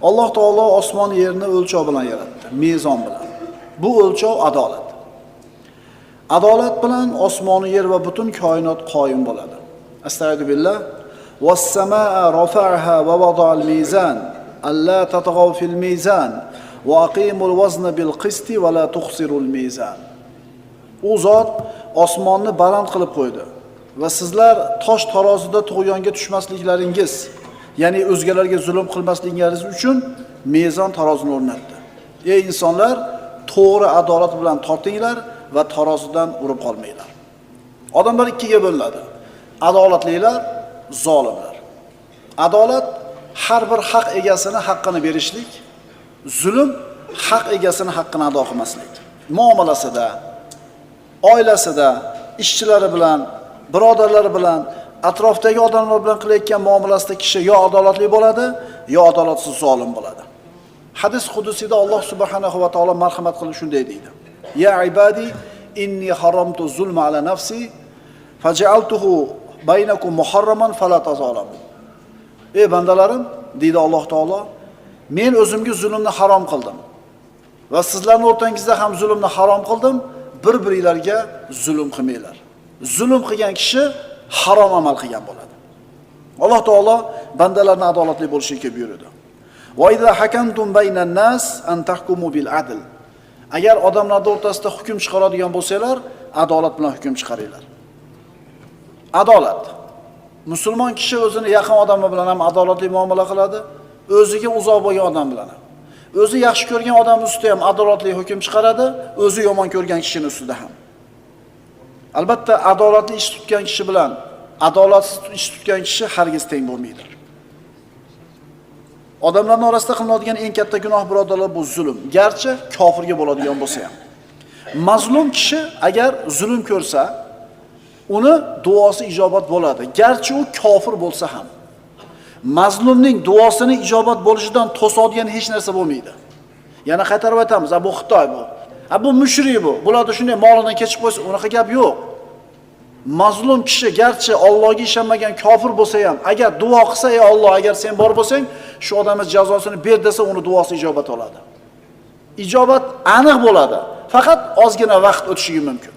Alloh taolo osmon yerni o'lchov bilan yaratdi, mezon bilan. Bu o'lchov adolat. Adolat bilan osmon yer va butun koinot qoyim bo'ladi. Astagfirullah. Was-samaa rafa'aha va wada'al mizan alla tatghaw fil mizan va aqimul wazna bil qisti va la tukhsirul mizan. U zot osmonni baland qilib qo'ydi va sizlar tosh tarozida tug'yonga tushmasliklaringiz, ya'ni o'zgalarga zulm qilmasligingiz uchun mezon tarozini o'rnatdi. Ey insonlar, to'g'ri adolat bilan tortinglar va tarozidan urib qolmanglar. Odamlar ikkiga bo'linadi. Adolatlilar, zolimlar. Adolat har bir haq egasini haqqini berishlik, zulm haq egasini haqqini ado qilmaslik. Muomalasida, oilasida, ishchilari bilan, birodarlari bilan, atrofdagi odamlar bilan qilayotgan muomalasida kishi yo adolatli bo'ladi, yo adolatsiz zolim bo'ladi. Hadis qudusida Alloh subhanahu va taolo marhamat qilib shunday deydi: Ya ibadi inni haramtu zulma ala nafsi faj'altuhu baynakum muharraman fala tazalamu. Ey bandalarim, deydi Alloh taolo, men o'zimga zulmni harom qildim va sizlarning o'rtangizda ham zulmni harom qildim, bir-biringlarga zulm qilmanglar. Zulm qilgan kishi harom amal qilgan bo'ladi. Alloh taolo bandalarni adolatli bo'lishga buyurdi. Va idza hakamtum baynan nas an tahkumu bil adl. Agar odamlar o'rtasida hukm chiqaradigan bo'lsanglar, adolat bilan hukm chiqaringlar. Adolat. Musulmon kishi o'zini yaqin odami bilan ham adolatli muomala qiladi, o'ziga uzoq bo'lgan odam bilan ham. O'zi yaxshi ko'rgan odam ustida ham adolatli hukm chiqaradi, o'zi yomon ko'rgan kishining ustida ham. Albatta, adolatli ish tutgan kishi bilan adolatsiz ish tutgan kishi hargiz teng bo'lmaydi. Odamlarning orasida qilinadigan eng katta gunoh birodarlar bu zulm. Garchi kofirga bo'ladigan bo'lsa ham. Mazlum kishi agar zulm ko'rsa, uni duosi ijobat bo'ladi. Garchi u kofir bo'lsa ham. Mazlumning duosini ijobat bo'lishidan to'sadigan hech narsa bo'lmaydi. Yana qaytarib aytamiz, bu Xitoy bu. Bu mushrik bu. Bularda shunday molidan kechib qo'ysa, unaqa gap yo'q. Mazlum kishi garchi Allohga ishonmagan kofir bo'lsa ham, agar duo qilsa, ey Alloh, agar sen bor bo'lsang, shu odamning jazosini ber desa, uni duosi ijobat oladi. Ijobat aniq bo'ladi. Faqat ozgina vaqt o'tishi mumkin.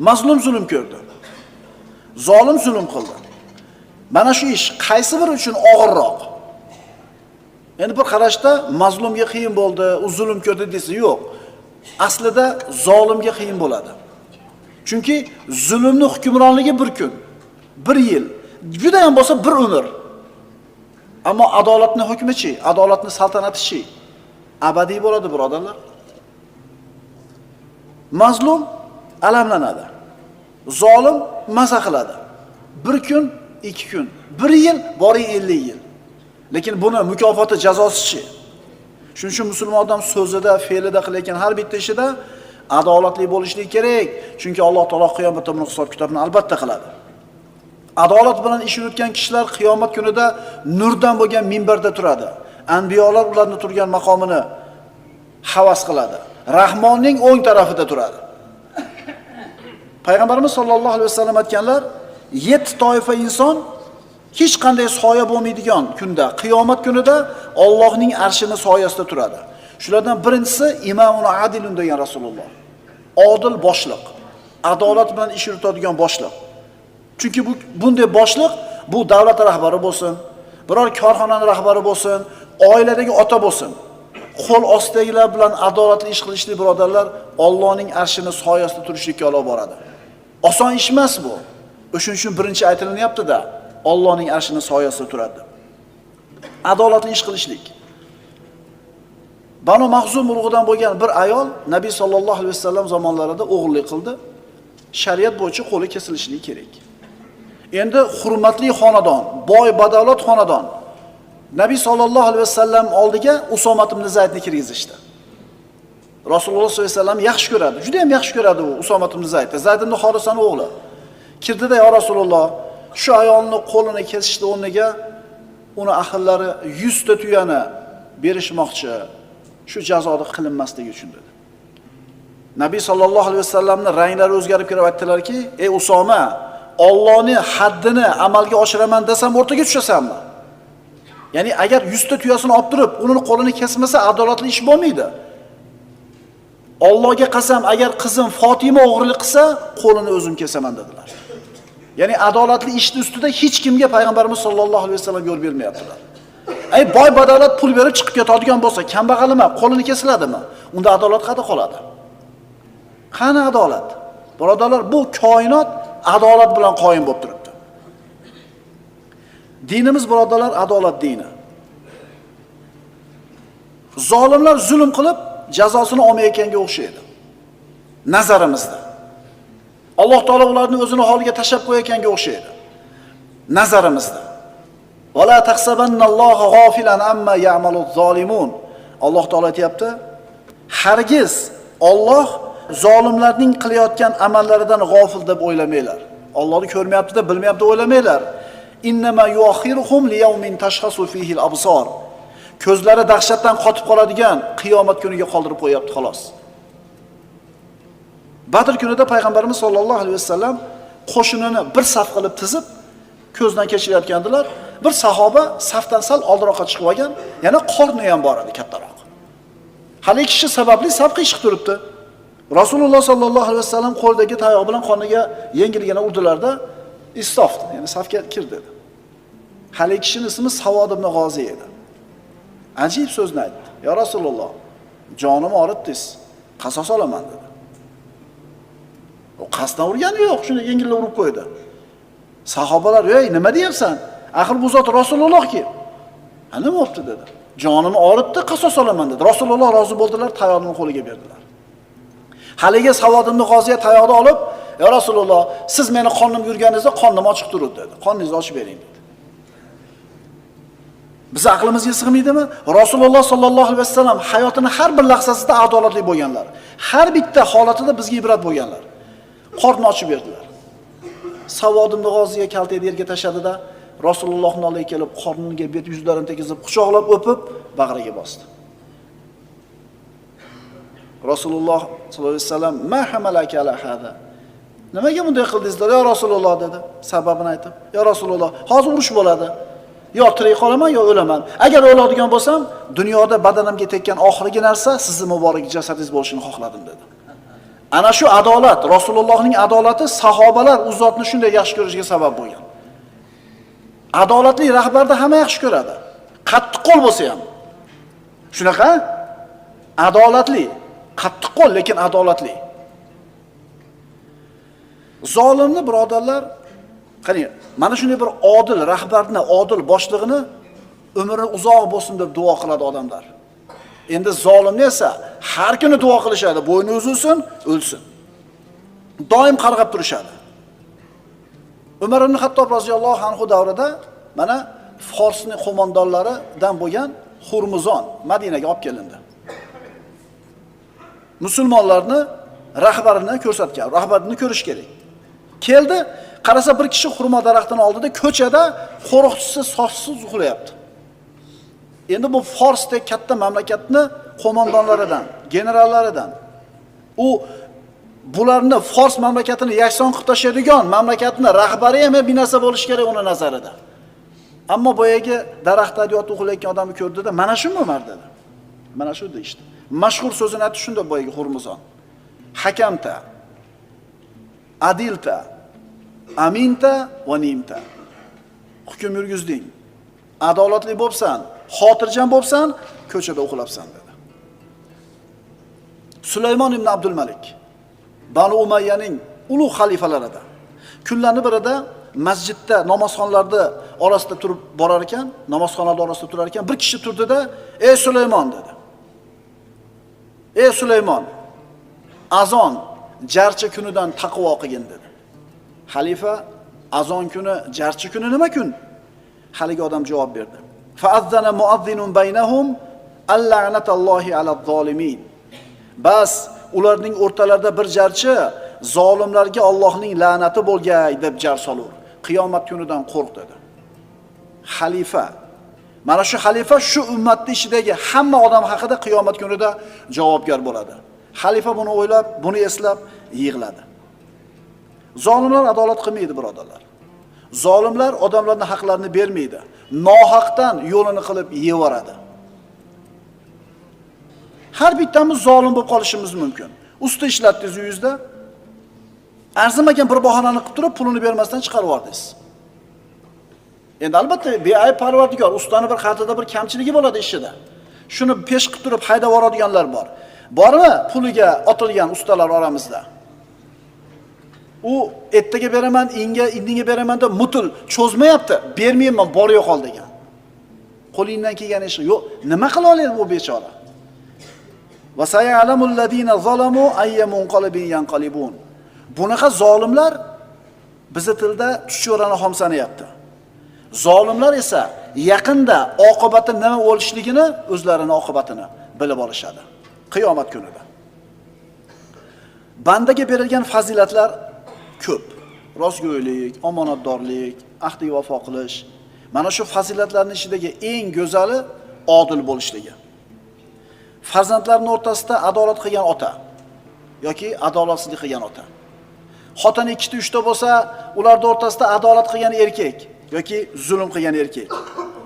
Mazlum zulm ko'rdi. Zolim zulm qildi. Mana shu ish qaysi biri uchun og'irroq? Endi bir qarashda mazlumga qiyin bo'ldi, u zulm ko'rdi desa, yo'q. Aslida zolimga qiyin bo'ladi. Chunki zulmning hukmronligi bir kun, bir yil, juda ham bo'lsa bir umr. Ammo adolatning hukmichi, adolatning saltanatichi abadiy bo'ladi, birodarlar. Mazlum alamlanadi. Zolim maza qiladi. Bir kun, 2 kun, 1 yil, boring 50 yil. Lekin buni mukofoti jazosichi. Shuning uchun musulmon odam so'zida, fe'lida qilayotgan har bitta ishida adolatli bo'lishligi kerak. Chunki Alloh taolo qiyomatda buni hisob-kitobini albatta qiladi. Adolat bilan ish yuritgan kishilar qiyomat kunida nurdan bo'lgan minbarda turadi. Anbiyolar ularning turgan maqomini havas qiladi. Rahmonning o'ng tarafida turadi. Payg'ambarimiz sollallohu alayhi vasallam aytganlar, 7 toifa inson hech qanday soya bo'lmaydigan kunda, qiyomat kunida Allohning arshini soyasida turadi. Shulardan birinchisi imamun adilun degan Rasululloh. Odil boshliq, adolat bilan ish yuritadigan boshliq. Chunki bunday boshliq bu davlat rahbari bo'lsin, biror korxonaning rahbari bo'lsin, oiladagi ota bo'lsin. Qo'l ostidagilar bilan adolatli ish qilishli birodarlar Allohning arshini soyasida turishlikka olib boradi. Oson ish emas bu. O'shuning uchun birinchi aytilinyapti-da, Allohning arshini soyasida turadi. Adolatli ish qilishlik. Banu Mahzum urug'idan bo'lgan bir ayol Nabiy sallallohu alayhi vasallam zamonlarida o'g'illik qildi. Shariat bo'yicha qo'li kesilishligi kerak. Endi hurmatli xonadon, boy badavlat xonadon. Nabiy sallallohu alayhi vasallam oldiga Usomat ibn Zaydni kirgizishdi. Rasululloh sollallohu alayhi vasallam yaxshi ko'radi. Juda ham yaxshi ko'radi u Usomat ibn Zayd. Zayd ibn Horisaning o'g'li. Kirdida, "Ya Rasululloh, shu ayolning qo'lini kesishdi o'rniga uni ahllari 100 ta tuyani berishmoqchi. Shu jazoni qilinmasligi uchun" dedi. Nabiy sallallohu alayhi vasallamning ranglari o'zgarib kelib aytdilarki, "Ey Usoma, Allohning haddini amalga oshiraman desam o'rtaga tushasanmi?" Ya'ni agar 100 ta tuyasini olib turib, uning qo'lini kesmasa, adolatli ish bo'lmaydi. Allohga qasam, agar qizim Fatima o'g'rilik qilsa, qo'lini o'zim kesaman dedilar. Ya'ni adolatli ishning ustida hech kimga payg'ambarimiz sollallohu alayhi vasallam yo'l bermayaptilar. Ay boy badavlat pul berib chiqib ketadigan bo'lsa, kambag'al emas, qo'lini kesiladimi? Unda adolat qayerda qoladi? Qani adolat? Birodarlar, bu koinot adolat bilan qoyim bo'lib turibdi. Dinimiz birodarlar adolat dini. Zolimlar zulm qilib jazosini olmayotganga o'xshaydi. Nazarimizda. Alloh taolo ularni o'zini holiga tashlab qo'yayotganga o'xshaydi. Nazarimizda. Wala tahsabanalloha g'ofilan amma ya'maluz zolimun. Alloh taolo aytayapti, hargiz Alloh zolimlarning qilayotgan amallaridan g'ofil deb o'ylamanglar. Allohni ko'rmayapti deb bilmayapti deb o'ylamanglar. Innama yuakhiruhum liyawmin tashkhasu fihi al-absar. Ko'zlari dahshatdan qotib qoladigan qiyomat kuniga qoldirib qo'yapti xolos. Badr kunida payg'ambarimiz sollallohu alayhi vasallam qo'shinini bir saf qilib tizib ko'zdan kechirayotgandilar. Bir sahoba safdan sal oldinroqqa chiqib olgan, yana qorni ham bor edi kattaroq. Hali kishi sababli saf qiyshiq turibdi. Rasululloh sollallohu alayhi vasallam qo'ldagi tayoq bilan qoniga yengilgina urdilarda, istofdi, ya'ni safga kir dedi. Hali kishining ismi Savod ibn G'ozi edi. Ajib so'zni aytdi. Ya Rasululloh, jonim og'ritdingiz, qasos olaman dedi. O qasddan urgani yo'q, shuni yengillab urib qo'ydi. Sahobalar, "Ey, nima deyapsan? Axir bu zot Rasulullohki." "Ha, nima bo'pti?" dedi. "Jonimni og'ritdi, qasos olaman" dedi. Rasululloh rozi bo'ldilar, tayoqni qo'liga berdilar. Haliga Savod ibn G'oziya tayoqni olib, "Ya Rasululloh, siz meni qornim yurganingizda qornim ochiq turibdi" dedi. "Qorningizni ochib bering" dedi. Biz aqlimizga sig'maydimi? Rasululloh sollallohu alayhi vasallam hayotining har bir lahzasida adolatli bo'lganlar. Har bitta holatida bizga ibrat bo'lganlar. Qorni ochib berdilar. Savod ibn G'oziya kaltayni yerga tashladi-da, Rasulullohning oldiga kelib, qorniga bet yuzlarini tekizib, quchoqlab o'pib, bag'riga bosdi. Rasululloh sollallohu alayhi vasallam, "Ma hamalaka ala hada?" Nimaga bunday qildingizlar, ya Rasululloh dedi. Sababini aytib, "Ya Rasululloh, hozir urush bo'ladi. Yo tirik qolaman, yo o'laman. Agar o'ladigan bo'lsam, dunyoda badanimga tekkan oxirgi narsa sizning muborak jasadingiz bo'lishini xohladim" dedi. Ana shu adolat, Rasulullohning adolati sahobalar u zotni shunday yaxshi ko'rishiga sabab bo'lgan. Adolatli rahbarni hamma yaxshi ko'radi. Qattiq qo'l bo'lsa ham. Shunaqa? Adolatli, qattiq qo'l lekin adolatli. Zolimni birodarlar, qani, mana shunday bir odil rahbarni, odil boshlig'ini umri uzoq bo'lsin deb duo qiladi odamlar. Endi zolimni esa har kuni duo qilishadi, bo'yni uzilsin, o'lsin. Doim qarg'ab turishadi. Umar ibn Xattob roziyallohu anhu davrida mana Forsning qo'mondonlaridan bo'lgan Hurmuzon Madinaga olib kelindi. Musulmonlarni rahbarini ko'rsatgan, rahbarini ko'rish kerak. Keldi, qarasa bir kishi xurmo daraxtining oldida ko'chada qo'riqchisi sochsiz uxlayapti. Endi bu Forsdek katta mamlakatni qo'mondonlaridan, generallaridan, u bularni Fors mamlakatini yakson qilib tashlaydigan mamlakatning rahbari ham bir narsa bo'lish kerak uni nazarida. Ammo boyagi daraxtda yotib uxlayotgan odamni ko'rdi-da, "Mana shumi Umar?" dedi. Mana shu dedi işte. Mashhur so'zini aytdi shunda boyagi Hurmuzon. Hakamta, adilta, aminta va nimta. Hukm yurgizding. Adolatli bo'lsan, xotirjam bo'lsan, ko'chada uxlabsan dedi. Sulaymon ibn Abdul Malik, Banu Umayyaning ulug' xalifalaridan. Kunlarning birida masjidda namozxonlarda orasida turib borar ekan, namozxonlarda orasida turar ekan, bir kishi turdi-da, "Ey Sulaymon" dedi. "Ey Sulaymon, azon jarchi kunidan taqvo qilgin" dedi. Xalifa, azon kuni, jarchi kuni nima kun? Haligi odam javob berdi. Fa'azzana muazzinun baynahum alla'natallohi alaz-zolimin. Bas ularning o'rtalarida bir jarchi zolimlarga Allohning la'nati bo'lgay deb jar solur. Qiyomat kunidan qo'rq dedi. Xalifa, mana shu xalifa shu ummatning ichidagi hamma odam haqida qiyomat kunida javobgar bo'ladi. Xalifa buni o'ylab, buni eslab yig'ladi. Zolimlar adolat qilmaydi birodarlar. Zolimlar odamlarning haqlarini bermaydi. nohaqdan yo'lini qilib yeyoradi. Har bittamiz zolim bo'lib qolishimiz mumkin. Usta ishlatdingiz uyingizda, arzimagan bir bahonani qilib turib, pulini bermasdan chiqarib yubordingiz. Endi albatta beayb Parvardigor, ustani bir xatida bir kamchiligi bo'ladi ishida. Shuni pesh qilib turib haydab yuboradiganlar bor. Bormi puliga otilgan ustalar oramizda? U ertaga beraman, indinga beraman deb mutul cho'zmayapti. Bermayman, bola yo'qol degan. Qo'lingdan kelgan ish yo'q. Nima qila oladi bu bechora? Va sayalamul ladina zalamu ayyamun qalbin yanqalibun. Bunaqa zolimlar bizning tilda chuchorani xom sanayapti. Zolimlar esa yaqinda oqibati nima bo'lishligini, o'zlarining oqibatini bilib olishadi qiyomat kunida. Bandaga berilgan fazilatlar ko'p. Rostgo'ylik, omonatdorlik, ahdiga vafo qilish. Mana shu fazilatlarning ichidagi eng go'zali odil bo'lishligi. Farzandlarning o'rtasida adolat qilgan ota yoki adolatsizlik qilgan ota. Xotin 2 ta 3 ta bo'lsa, ularning o'rtasida adolat qilgan erkak yoki zulm qilgan erkak.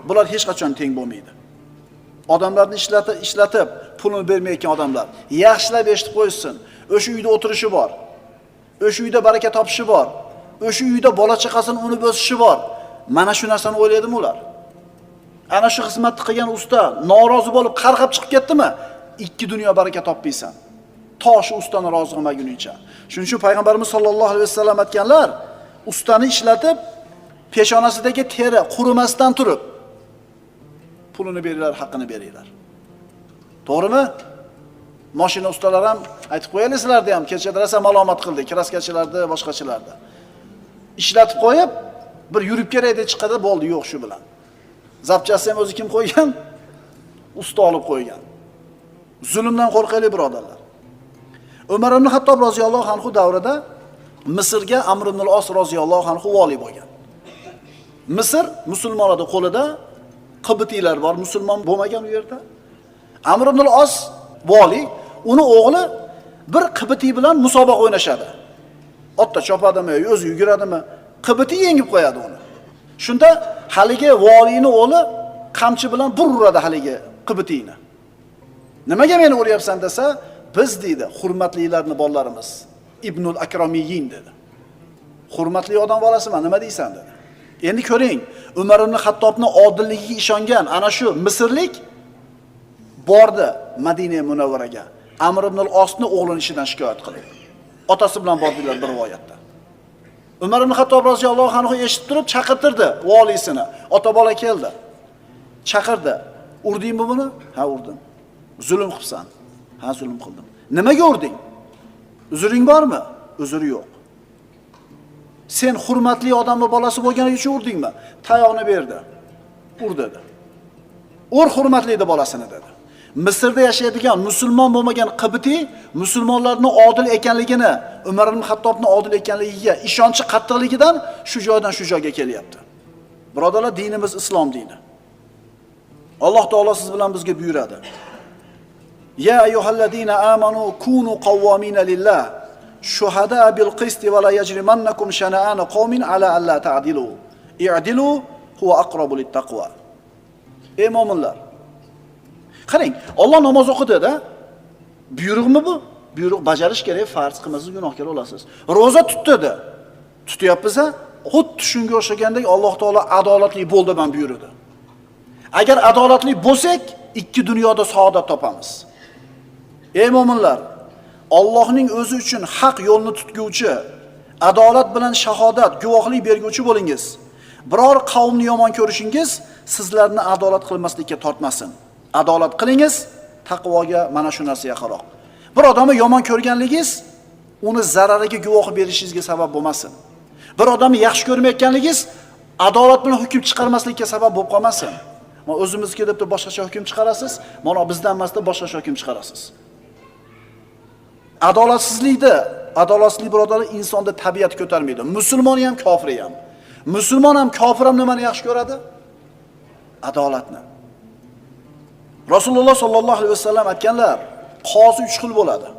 Bular hech qachon teng bo'lmaydi. Odamlarni ishlatib, pulini bermayotgan odamlar yaxshilab eshitib qo'ysin. O'sha uyda o'tirishi bor. O'sha uyda baraka topishi bor. O'sha uyda bola chaqasini unib o'sishi bor. Mana shu narsani o'ylaydimi ular? Ana shu xizmatni qilgan usta norozi bo'lib qarqab chiqib ketdimi? 2 dunyo baraka topmaysan. Toshi ustani rozi qilmaguningcha. Shuning uchun payg'ambarimiz sollallohu alayhi vasallam aytganlar, ustani ishlatib, peshonasidagi teri qurimasdan turib pulini beringlar, haqqini beringlar. To'g'rimi? Mashina ustalari ham aytib qo'yasizlarda ham kechada rosa malomat qildi, kraskachilarda, boshqachilarda. Ishlatib qo'yib, bir yurib kerak deb chiqadi, bo'ldi, yo'q shu bilan. Zapchasi ham o'zi kim qo'ygan? Usta olib qo'ygan. Zulmdan qo'rqaylik birodarlar. Umar ibn Hattob roziyallohu anhu davrida Misrga Amr ibn al-Os roziyallohu anhu vali bo'lgan. Misr musulmonlarning qo'lida, qibtiylar bor, musulmon bo'lmagan u yerda. Amr ibn al-Os vali, uni o'g'li bir qibtiy bilan musobaqa o'ynashadi. Otda chopadimi, o'zi yuguradimi, qibtiy yengib qo'yadi uni. Shunda haligi valini o'g'li qamchi bilan uradi haligi qibtiyni. Nimaga meni o'ryapsan desa, biz deydi, hurmatlilarning bolalarimiz, Ibnul Akramiyin dedi. Hurmatli odam bolasiman, nima deysan dedi. Endi ko'ring, Umar ibn Xattobning odilligiga ishongan ana shu misrlik bordi Madina Munawvaraga. Amr ibn al-Osni o'g'lining ishidan shikoyat qildi. Otasi bilan bordilar bir rivoyatda. Umar ibn Xattob roziyallohu anhu eshitib turib chaqirtirdi valisini. Ota bola keldi. Chaqirdi. Urdingmi buni? Ha, urdim. Zulm qilsan. Ha, zulm qildim. Nimaga urding? Uzring bormi? Uzri yo'q. Sen hurmatli odamning bolasi bo'lganing uchun urdingmi? Tayoqni berdi. Ur dedi. Ur hurmatli bolasini dedi. Misrda yashaydigan musulmon bo'lmagan qibti musulmonlarning odil ekanligini, Umar ibn Xattobning odil ekanligiga ishonchi qattiqligidan shu joydan shu joyga kelyapti. Birodarlar, dinimiz islom dini. Alloh taolo siz bilan bizga buyuradi. Ya ayyuhallazina amanu kunu qawwamina lillah shuhada bil qisti va la yajrimannakum shana'anu qawmin ala alla ta'dilu. I'dilu huwa aqrabu lit taqwa. Ey mo'minlar, qarang, Alloh namoz o'qidi-da. Buyruqmi bu? Buyruq bajarish kerak, farz qilmasangiz gunohkor bo'lasiz. Roza tutdi-da. Tutyapmiz-a? Xuddi shunga o'xshagandek Alloh taolo adolatli bo'l deb ham buyurdi. Agar adolatli bo'lsak, 2 dunyoda saodat topamiz. Ey mo'minlar, Allohning o'zi uchun haq yo'lni tutguvchi, adolat bilan shahodat, guvohlik berguvchi bo'lingiz. Biror qavmni yomon ko'rishingiz sizlarni adolat qilmaslikka tortmasin. Adolat qilingiz, taqvoga mana shu narsa yaqinroq. Bir odamni yomon ko'rganligingiz uni zarariga guvoh berishingizga sabab bo'lmasin. Bir odamni yaxshi ko'rmayotganligingiz adolat bilan hukm chiqarmaslikka sabab bo'lib qolmasin. Mana o'zimizga deb boshqacha hukm chiqarasiz, mana bizdan emasda boshqacha hukm chiqarasiz. Adolatsizlik birodarlar insonda tabiat ko'tarmaydi. Musulmon ham, kofir ham. Musulmon ham, kofir ham nimani yaxshi ko'radi? Adolatni. Rasululloh sollallohu alayhi vasallam aytganlar, qozi 3 xil bo'ladi.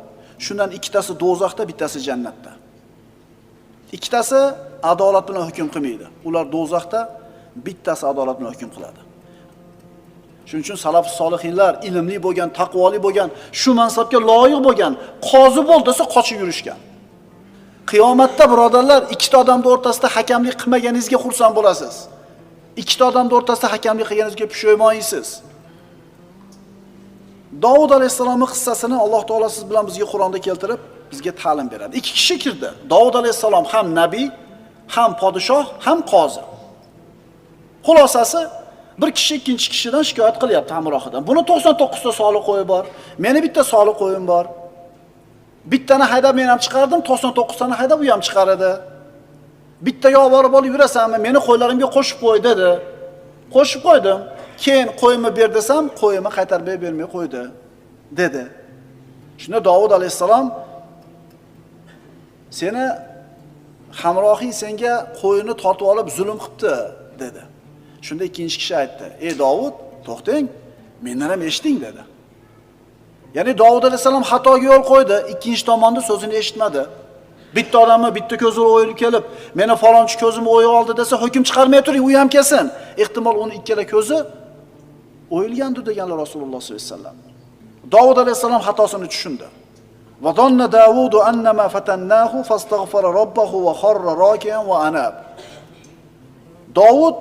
Shundan ikkitasi do'zaxda, bittasi jannatda. Ikkitasi adolat bilan hukm qilmaydi. Ular do'zaxda, bittasi adolat bilan hukm qiladi. Shuning uchun salaf solihinlar ilmli bo'lgan, taqvoli bo'lgan, shu mansabga loyiq bo'lgan, qozi bo'l desa qochib yurishgan. Qiyomatda birodarlar, ikkita odamning o'rtasida hakamlik qilmaganingizga xursand bo'lasiz. Ikkita odamning o'rtasida hakamlik qilganingizga pushaymonsiz. Davud alayhisolamning qissasini Alloh taolo siz bilan bizga Qur'onda keltirib, bizga ta'lim beradi. Ikki kishi kirdi. Davud alayhisalom ham nabiy, ham podshoh, ham qozi. Xulosasi bir kishi ikkinchi kishidan shikoyat qilyapti hamrohidan. Buni 99 ta soliq qo'yi bor, meni bitta soliq qo'yim bor. Bittani haydab men ham chiqardim, 99 tani haydab u ham chiqaradi. Bittaga olib olib yurasanmi? Meni qo'ylarimga qo'shib qo'y dedi. Qo'shib qo'ydim. Keyin qo'yimni ber desam, qo'yimni qaytarib bermay qo'ydi dedi. Shunda Davud alayhisalom seni hamrohing senga qo'yini tortib olib zulm qilibdi dedi. Shunda ikkinchi kishi aytdi: "Ey Davud, to'xtang, mendan ham eshiting" dedi. Ya'ni Davud alayhisalom xatoga yo'l qo'ydi, ikkinchi tomonda so'zini eshitmadi. Bitta odamni bitta ko'zi o'yilib kelib, "Meni falonchi ko'zim o'yib oldi" desa, hukm chiqarmay turing, u ham kelsin. Ehtimol uni ikkala ko'zi o'yilgandi deganlar Rasululloh sollallohu alayhi vasallam. Davud alayhisalom xatosini tushundi. Va donna Davudu annama fatannahu fastaghfara robbahu va kharra rakian va anab. Davud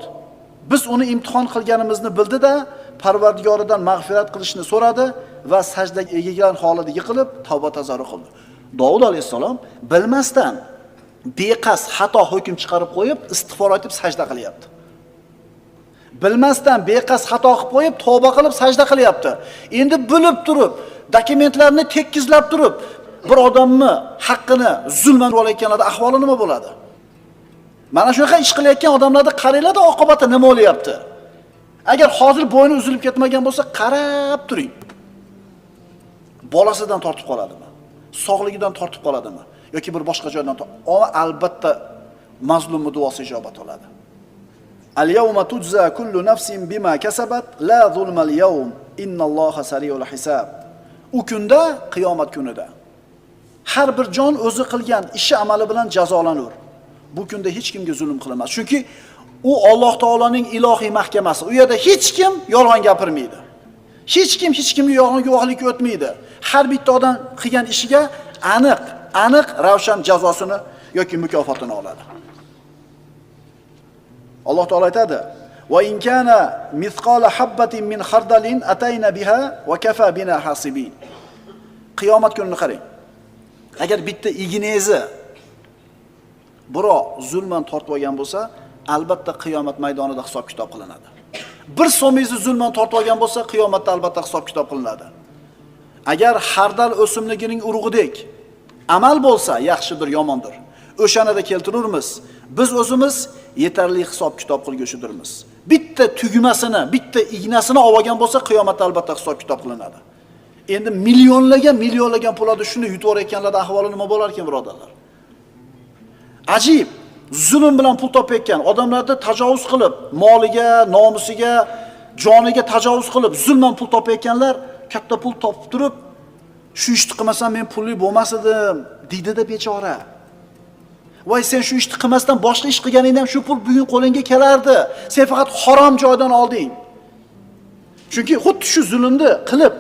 biz uni imtihon qilganimizni bildi-da, Parvardigoridan mag'firat qilishni so'radi va sajdaga egigan holida yiqilib tavba tazarru qildi. Davud alayhisalom bilmasdan beqasd xato hukm chiqarib qo'yib, istig'for aytib sajda qilyapti. Bilmasdan beqasd xato qilib qo'yib, tavba qilib sajda qilyapti. Endi bilib turib, dokumentlarni tekkizlab turib, bir odamni haqqini zulman olayotganlarda ahvoli nima bo'ladi? Mana shunaqa ish qilayotgan odamlarni qaranglar, oqibati nima bo'lyapti? Agar hozir bo'yni uzilib ketmagan bo'lsa, qarab turing. Bolasidan tortib qoladimi? Sog'ligidan tortib qoladimi? Yoki bir boshqa joydan albatta mazlumning duosi ijobat bo'ladi. Al-yawma tujza kullu nafsin bima kasabat la zulmal yawm innalloha sariul hisab. U kunda, qiyomat kunida har bir jon o'zi qilgan ishi amali bilan jazolanur. Bu kunda hech kimga zulm qilinmas. Chunki u Alloh taoloning ilohiy mahkamasi. U yerda hech kim yolg'on gapirmaydi. Hech kimga yolg'on guvohlik o'tmaydi. Har bitta odam qilgan ishiga aniq ravshan jazosini yoki mukofotini oladi. Alloh taolo aytadi: "Va in kana mithqala habatin min khardalin atayna biha va kafa bina hasibin." Qiyomat kunini qarang. Agar bitta ignezi birov zulman tortib olgan bo'lsa, albatta qiyomat maydonida hisob kitob qilinadi. Bir so'mingizni zulman tortib olgan bo'lsa, qiyomatda albatta hisob kitob qilinadi. Agar hardal o'simligining urug'idek amal bo'lsa, yaxshidir, yomondir. O'shanada keltirurmiz. Biz o'zimiz yetarli hisob kitob qilguchidirmiz. Bitta tugmasini, bitta ignasini olgan bo'lsa, qiyomatda albatta hisob kitob qilinadi. Endi millionlagan pullarni shuni yutib o'rayotganlarning ahvoli nima bo'lar ekan, birodarlar? Ajib, zulm bilan pul topayotgan odamlarni tajovuz qilib, moliga, nomusiga, joniga tajovuz qilib, zulman pul topayotganlar katta pul topib turib, shu ishni qilmasam men pulli bo'lmas edim, deydi-da bechora. Voy, sen shu ishni qilmasdan boshqa ish qilganingda ham shu pul bugun qo'lingga kelardi. Sen faqat harom joydan olding. Chunki xuddi shu zulmni qilib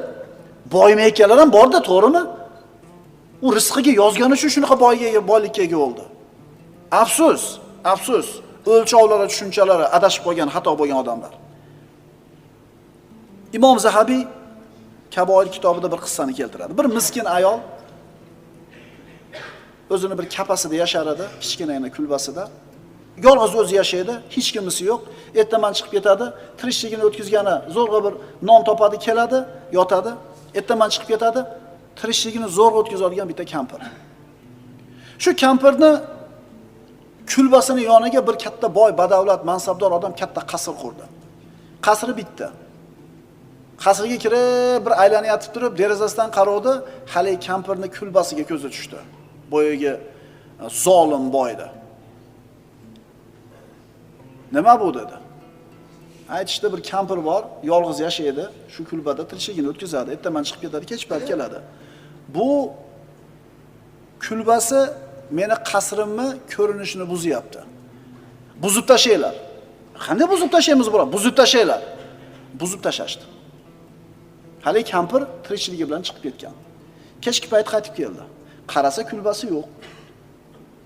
boymayotganlar ham bor-da, to'g'rimi? U rizqiga yozgani uchun shunaqa boylikka ega bo'ldi. Afsus, o'lchovlari, tushunchalari adashib qolgan, xato bo'lgan odamlar. Imom Zahabiy Kaboir kitobida bir qissani keltiradi. Bir miskin ayol o'zini bir kapasida yashar edi, kichkinagina kulbasida. Yolg'iz o'zi yashaydi, hech kimisi yo'q. Ertaman chiqib ketadi, tirishligini o'tkazgani zo'rg'a bir non topadi, keladi, yotadi. Ertaman chiqib ketadi, tirishligini zo'rg'a o'tkazadigan bitta kampir. Shu kampirni kulbasini yoniga bir katta boy, badavlat, mansabdor odam katta qasr qurdi. Qasri bitta. Qasrga kirib bir aylanayotib turib, derazasidan qaradi, hali kampirni kulbasiga ko'zi tushdi. Boyagi zolim boydi. Nima bu dedi? Aytishda bir kampir bor, yolg'iz yashaydi, shu kulbada tirishligini o'tkazadi, ertaman chiqib ketadi, kech payt keladi. Bu kulbasi meni qasrimni ko'rinishini buzyapti. Buzib tashlaylar. Qanday buzib tashlaymiz bular? Buzib tashlaylar. Buzib tashashdi. Hali kampir tirikchiligi bilan chiqib ketgan. Kechki payt qaytib keldi. Qarasa kulbasi yo'q.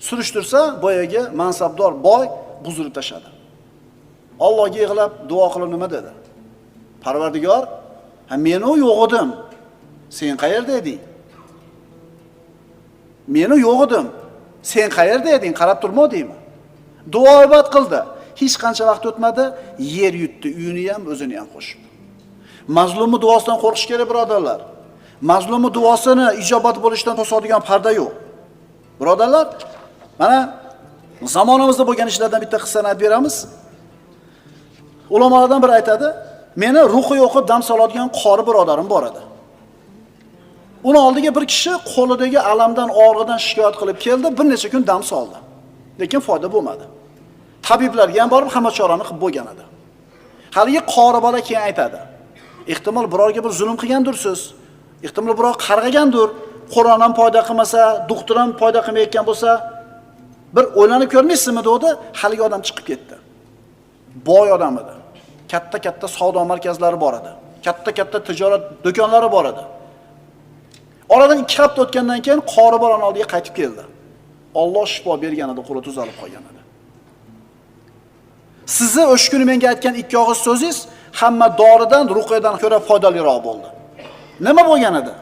Surishtirsa, boyagi mansabdor boy buzib tashadi. Allohga yig'lab duo qilib nima dedi? Parvardigor, men yo'q edim. Sen qayerda eding? Meni yo'q edim. Sen qayerda eding? Qarab turmadingmi? Duo ibodat qildi. Hech qancha vaqt o'tmadi, yer yutdi, uyini ham, o'zini ham qo'shib. Mazlumning duosidan qo'rqish kerak, birodarlar. Mazlumning duosini ijobat bo'lishidan to'sadigan parda yo'q. Birodarlar, mana zamonimizda bo'lgan ishlardan bitta qissani aytib beramiz. Ulamolardan biri aytadi, meni ruhiy o'qib dam soladigan qori birodarim bor edi. Uni oldiga bir kishi qo'lidagi alamdan, og'riqdan shikoyat qilib keldi, bir necha kun dam soldi. Lekin foyda bo'lmadi. Tabiblarga ham borib hamma chorani qilib bo'lgan edi. Haligi qori bola keyin aytadi, ehtimol birorga bir zulm qilgandursiz, ehtimol biror qarg'agandir, Qur'on ham foyda qilmasa, doktor ham foyda qilmayotgan bo'lsa, bir o'ylanib ko'rmaysizmi dedi. Haligi odam chiqib ketdi. Boy odam edi. Katta-katta savdo markazlari bor edi. Katta-katta tijorat do'konlari bor edi. Oradan 2 hafta o'tgandan keyin qori bolaning oldiga qaytib keldi. Alloh shifo bergan edi, qo'li tuzalib qolgan edi. Sizni o'sha kuni menga aytgan 2 og'iz so'zingiz hamma doridan, ruqiyadan ko'ra foydaliroq bo'ldi. Nima bo'lgan edi?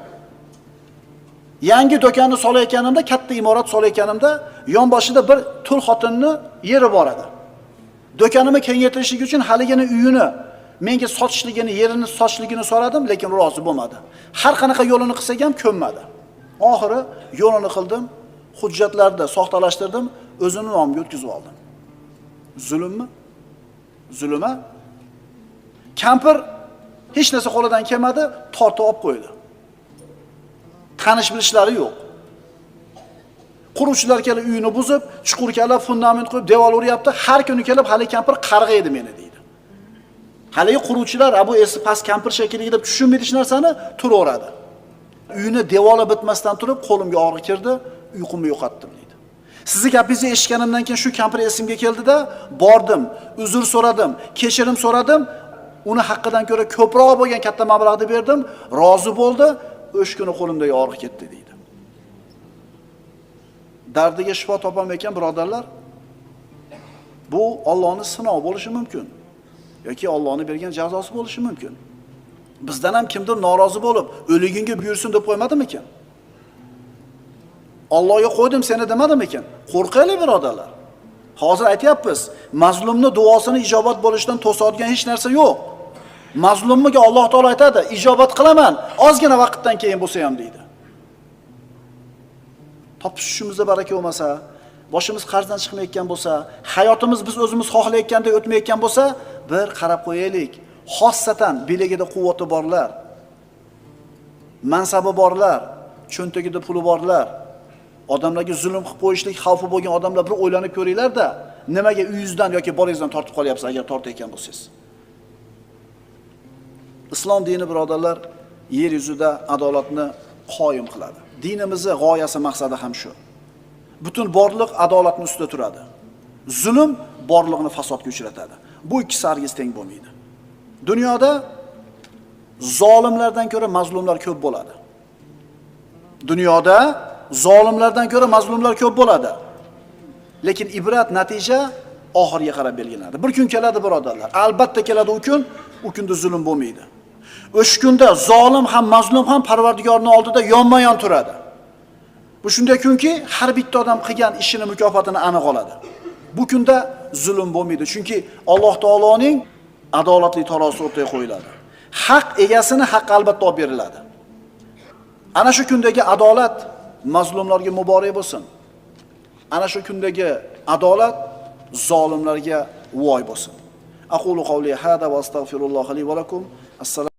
Yangi do'konni solayotganimda, katta imorat solayotganimda, yonboshida bir tul xotinni yeri bor edi. Do'konimni kengaytirishlik uchun haligini uyini, menga sotishligini, yerini sotishligini so'radim, lekin rozi bo'lmadi. Har qanaqa yo'lini qilsak ham ko'nmadi. Oxiri yo'lini qildim, hujjatlarni soxtalashtirdim, o'zini nomiga o'tkazib oldim. Zulmmi? Zulma. Kampir hech narsa qo'lidan kelmadi, tortib olib qo'ydi. Tanish bilishlari yo'q. Quruvchilar kelib uyini buzib, chuqur kelib fundament qo'yib, devor uryapti. Har kuni kelib hali kampir qarg'aydi meni deydi. Haligi quruvchilar bu esi past kampir shekilli deb tushunmaydi hech narsani, turaveradi. Uyini devori bitmasdan turib, qo'limga og'riq kirdi, uyqumni yo'qotdim deydi. Sizni gapingizni eshitganimdan keyin shu kampir esimga keldida, bordim, uzr so'radim, kechirim so'radim. Uni haqqidan ko'ra ko'proq bo'lgan katta mablag'ni berdim, rozi bo'ldi. O'sha kuni qo'limdagi og'riq ketdi deydi. Dardiga shifo topolmayotgan birodarlar, bu Allohning sinovi bo'lishi mumkin yoki Allohning bergan jazosi bo'lishi mumkin. Bizdan ham kimdir norozi bo'lib, o'ligingga buyursin deb qo'ymadimikin? Allohga qo'ydim seni demadimikin? Qo'rqaylik birodarlar. Hozir aytayapmiz, mazlumning duosini ijobat bo'lishidan to'sadigan hech narsa yo'q. Mazlumga Alloh taolo aytadi, ijobat qilaman, ozgina vaqtdan keyin bo'lsa ham deydi. Topishishimizda baraka bo'lmasa, boshimiz qarzdan chiqmayotgan bo'lsa, hayotimiz biz o'zimiz xohlayotgandek o'tmayotgan bo'lsa, bir qarab qo'yaylik. Xossatan beligida quvvati borlar, mansabi borlar, cho'ntagida puli borlar, odamlarga zulm qilib qo'yishlik xavfi bo'lgan odamlar bir o'ylanib ko'ringlar-da, nimaga uyingizdan yoki bolangizdan tortib qolyapsiz agar tortayotgan bo'lsangiz. Islom dini birodarlar yer yuzida adolatni qoyim qiladi. Dinimizning g'oyasi, maqsadi ham shu. Butun borliq adolatning ustida turadi. Zulm borliqni fasodga uchratadi. Bu ikkisi hargiz teng bo'lmaydi. Dunyoda zolimlardan ko'ra mazlumlar ko'p bo'ladi. Dunyoda zolimlardan ko'ra mazlumlar ko'p bo'ladi. Lekin ibrat, natija oxirga qarab belgilanadi. Bir kun keladi birodarlar. Albatta keladi u kunda zulm bo'lmaydi. O'sha kunda zolim ham mazlum ham Parvardigorning oldida yonma-yon turadi. Bu shunday kunki, har bitta odam qilgan ishini mukofotini aniq oladi. Bu kunda zulm bo'lmaydi, chunki Alloh taoloning adolatli tarozi o'rtaga qo'yiladi. Haq egasini haq albatta olib beriladi. Ana shu kundagi adolat mazlumlarga muborak bo'lsin. Ana shu kundagi adolat zolimlarga voy bo'lsin. Aqulu qawli hada va astagfirulloh li va lakum. Assalomu